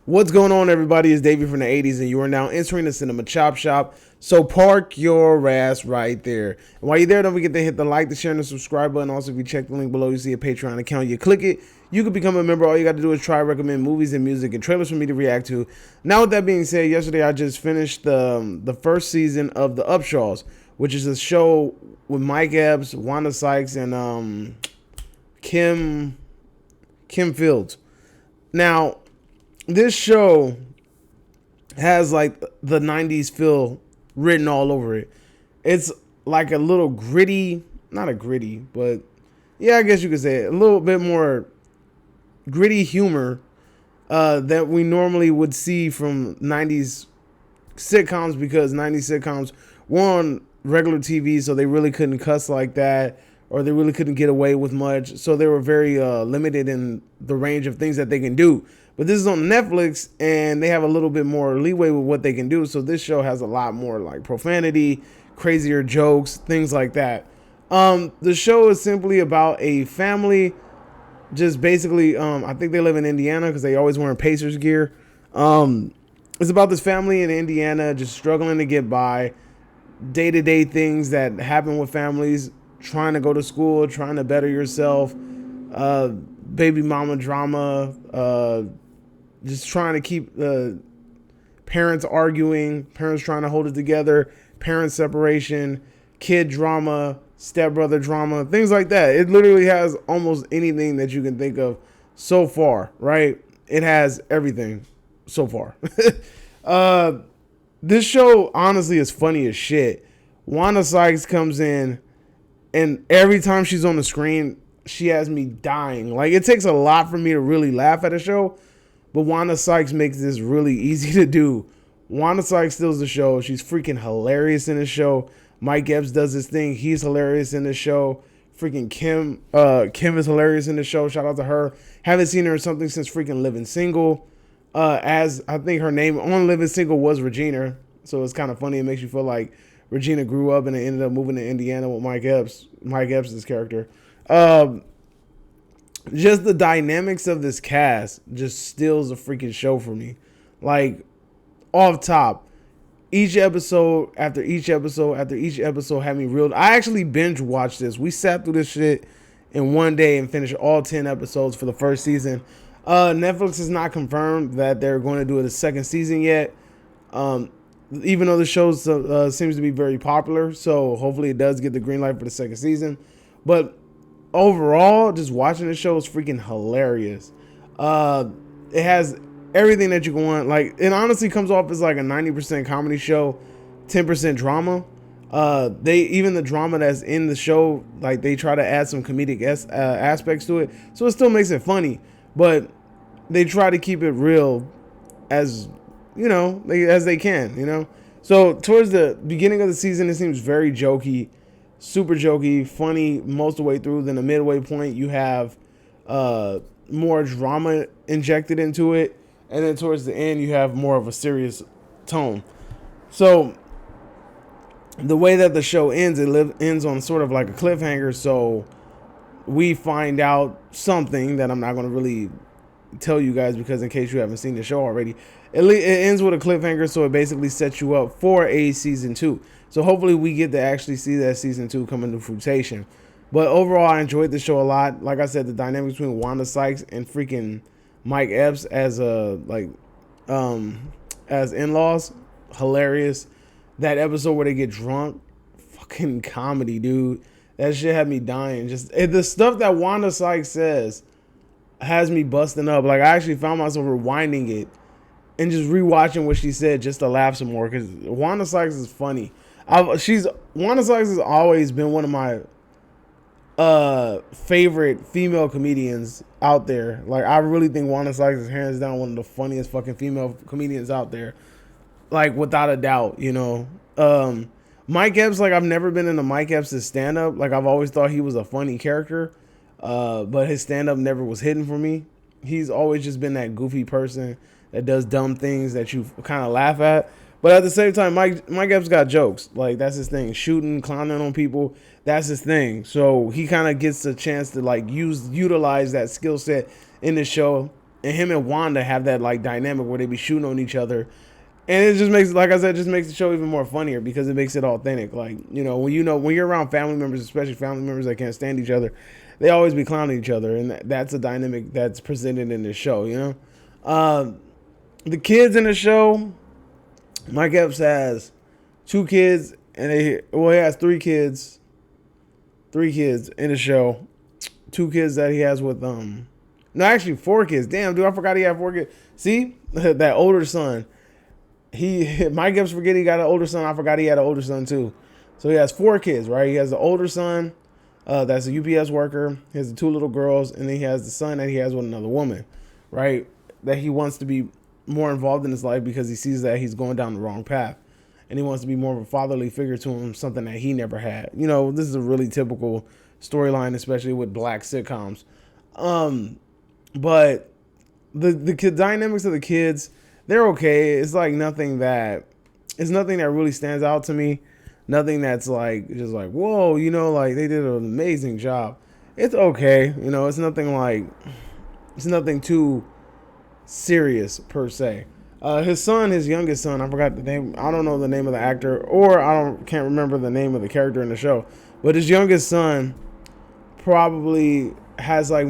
What's going on, everybody? It's Davey from the 80s, and you are now entering the Cinema Chop Shop. So park your ass right there. And while you're there, don't forget to hit the like, the share, and the subscribe button. Also, if you check the link below, you see a Patreon account. You click it, you can become a member. All you got to do is try recommend movies and music and trailers for me to react to. Now, with that being said, yesterday I just finished the first season of The Upshaws, which is a show with Mike Epps, Wanda Sykes, and Kim Fields. Now, this show has like the 90s feel written all over it. It's like a little gritty, not a gritty, but yeah, I guess you could say it, a little bit more gritty humor that we normally would see from 90s sitcoms, because 90s sitcoms were on regular TV, so they really couldn't cuss like that, or they really couldn't get away with much. So they were very limited in the range of things that they can do. But this is on Netflix, and they have a little bit more leeway with what they can do. So this show has a lot more like profanity, crazier jokes, things like that. The show is simply about a family, just basically, I think they live in Indiana because they always wearing Pacers gear. It's about this family in Indiana just struggling to get by, day-to-day things that happen with families, trying to go to school, trying to better yourself, baby mama drama, just trying to keep parents arguing, parents trying to hold it together, parent separation, kid drama, stepbrother drama, things like that. It literally has almost anything that you can think of so far, right? It has everything so far. This show honestly is funny as shit. Wanda Sykes comes in, and every time she's on the screen, she has me dying. Like, it takes a lot for me to really laugh at a show, but Wanda Sykes makes this really easy to do. Wanda Sykes steals the show. She's freaking hilarious in the show. Mike Epps does his thing. He's hilarious in the show. Freaking Kim is hilarious in the show. Shout out to her. Haven't seen her in something since freaking Living Single. As I think her name on Living Single was Regina. So it's kind of funny. It makes you feel like Regina grew up and ended up moving to Indiana with Mike Epps. Mike Epps' character. Just the dynamics of this cast just steals the freaking show for me. Like, off top, each episode after each episode after each episode had me reeled. I actually binge watched this. We sat through this shit in one day and finished all 10 episodes for the first season. Netflix has not confirmed that they're going to do a second season yet. Even though the show seems to be very popular, so hopefully it does get the green light for the second season. But overall, just watching the show is freaking hilarious. It has everything that you can want. Like, it honestly comes off as like a 90% comedy show, 10% drama. Even the drama that's in the show, like, they try to add some comedic aspects to it, so it still makes it funny. But they try to keep it real as as they can. So towards the beginning of the season, it seems very jokey, super jokey, funny most of the way through. Then the midway point, you have more drama injected into it, and then towards the end, you have more of a serious tone. So the way that the show ends, ends on sort of like a cliffhanger. So we find out something that I'm not going to really tell you guys, because in case you haven't seen the show already, it ends with a cliffhanger, so it basically sets you up for a season 2. So hopefully we get to actually see that season 2 come into fruition. But overall, I enjoyed the show a lot. Like I said, the dynamic between Wanda Sykes and freaking Mike Epps as as in-laws, hilarious. That episode where they get drunk, fucking comedy, dude. That shit had me dying. Just the stuff that Wanda Sykes says has me busting up. Like, I actually found myself rewinding it and just rewatching what she said just to laugh some more, because Wanda Sykes is funny. Wanda Sykes has always been one of my favorite female comedians out there. Like, I really think Wanda Sykes is hands down one of the funniest fucking female comedians out there. Like, without a doubt, Mike Epps, like, I've never been into Mike Epps' stand-up. Like, I've always thought he was a funny character. But his stand-up never was hidden for me. He's always just been that goofy person that does dumb things that you kind of laugh at. But at the same time, Mike Epps got jokes. Like, that's his thing. Shooting, clowning on people, that's his thing. So he kind of gets a chance to, like, utilize that skill set in the show and him and Wanda have that like dynamic where they be shooting on each other. And it just makes, like I said, just makes the show even more funnier because it makes it authentic. Like, when you're around family members, especially family members that can't stand each other, they always be clowning each other, and that's a dynamic that's presented in this show. The kids in the show, Mike Epps has 2 kids, and he has 3 kids in the show. 2 kids that he has with no, actually 4 kids. Damn, dude, I forgot he had 4 kids. See, that older son. Mike Epps forget he got an older son. I forgot he had an older son too. So he has 4 kids, right? He has the older son, that's a UPS worker. He has the 2 little girls, and then he has the son that he has with another woman, right? That he wants to be more involved in his life because he sees that he's going down the wrong path, and he wants to be more of a fatherly figure to him, something that he never had. This is a really typical storyline, especially with black sitcoms. But the dynamics of the kids, they're okay. It's like nothing that really stands out to me. Nothing that's like just like, whoa, like they did an amazing job. It's okay. It's nothing too serious per se. His youngest son, I forgot the name. I don't know the name of the actor, or can't remember the name of the character in the show. But his youngest son probably has the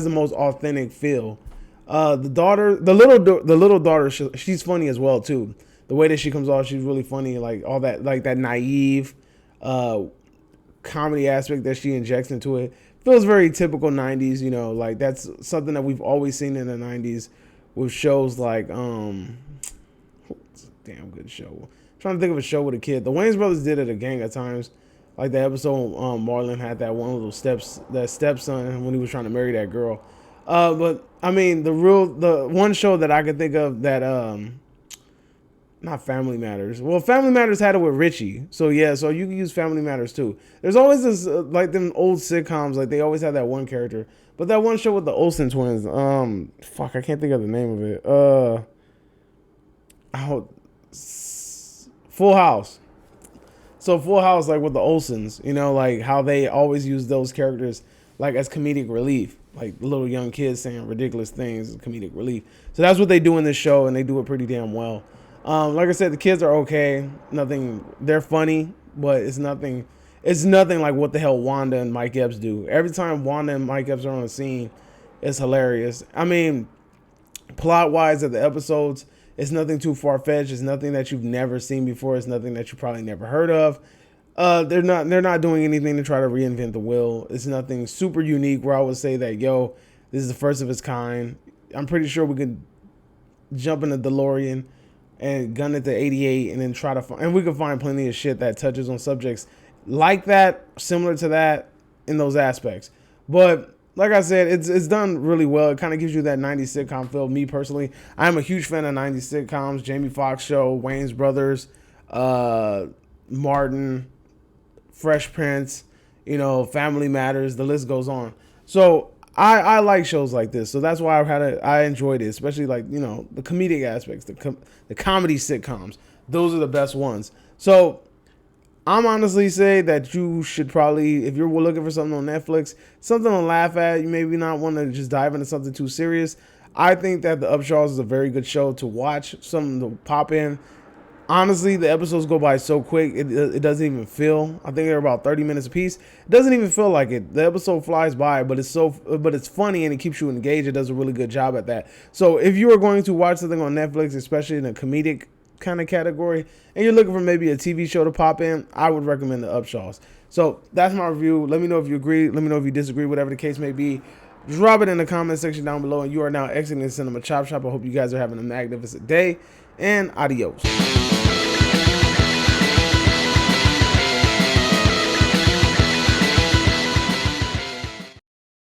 most authentic feel. The little daughter, she's funny as well too. The way that she comes off, she's really funny. Like all that, like that naive, comedy aspect that she injects into it feels very typical 90s. Like that's something that we've always seen in the 90s with shows like it's a damn good show. I'm trying to think of a show with a kid. The Wayans brothers did it a gang of times. Like the episode, Marlon had that one little stepson when he was trying to marry that girl. But I mean, the one show that I could think of that, not Family Matters. Well, Family Matters had it with Richie. So yeah, so you can use Family Matters too. There's always this, like them old sitcoms, like they always have that one character. But that one show with the Olsen twins, I can't think of the name of it. Full House. So Full House, like with the Olsens, like how they always use those characters like as comedic relief. Like little young kids saying ridiculous things is comedic relief. So that's what they do in this show, and they do it pretty damn well. Like I said, the kids are okay. They're funny, but it's nothing like what the hell Wanda and Mike Epps do. Every time Wanda and Mike Epps are on the scene, it's hilarious. I mean, plot-wise of the episodes, it's nothing too far-fetched. It's nothing that you've never seen before. It's nothing that you probably never heard of. They're not doing anything to try to reinvent the wheel. It's nothing super unique where I would say that, this is the first of its kind. I'm pretty sure we could jump in a DeLorean and gun it to 88 and then try to find, and we could find plenty of shit that touches on subjects like that, similar to that in those aspects. But like I said, it's done really well. It kind of gives you that 90s sitcom feel. Me personally, I'm a huge fan of 90s sitcoms. Jamie Foxx Show, Wayans Brothers, Martin, Fresh Prince, Family Matters, the list goes on. So I like shows like this. So that's why I enjoyed it, especially like, the comedic aspects, the comedy sitcoms. Those are the best ones. So I'm honestly say that you should probably, if you're looking for something on Netflix, something to laugh at, you maybe not want to just dive into something too serious. I think that The Upshaws is a very good show to watch, something to pop in. Honestly, the episodes go by so quick, it doesn't even feel. I think they're about 30 minutes a piece. It doesn't even feel like it. The episode flies by, but it's funny and it keeps you engaged. It does a really good job at that. So if you are going to watch something on Netflix, especially in a comedic kind of category, and you're looking for maybe a TV show to pop in, I would recommend The Upshaws. So that's my review. Let me know if you agree. Let me know if you disagree, whatever the case may be. Drop it in the comment section down below. And you are now exiting the Cinema Chop Shop. I hope you guys are having a magnificent day, and adios.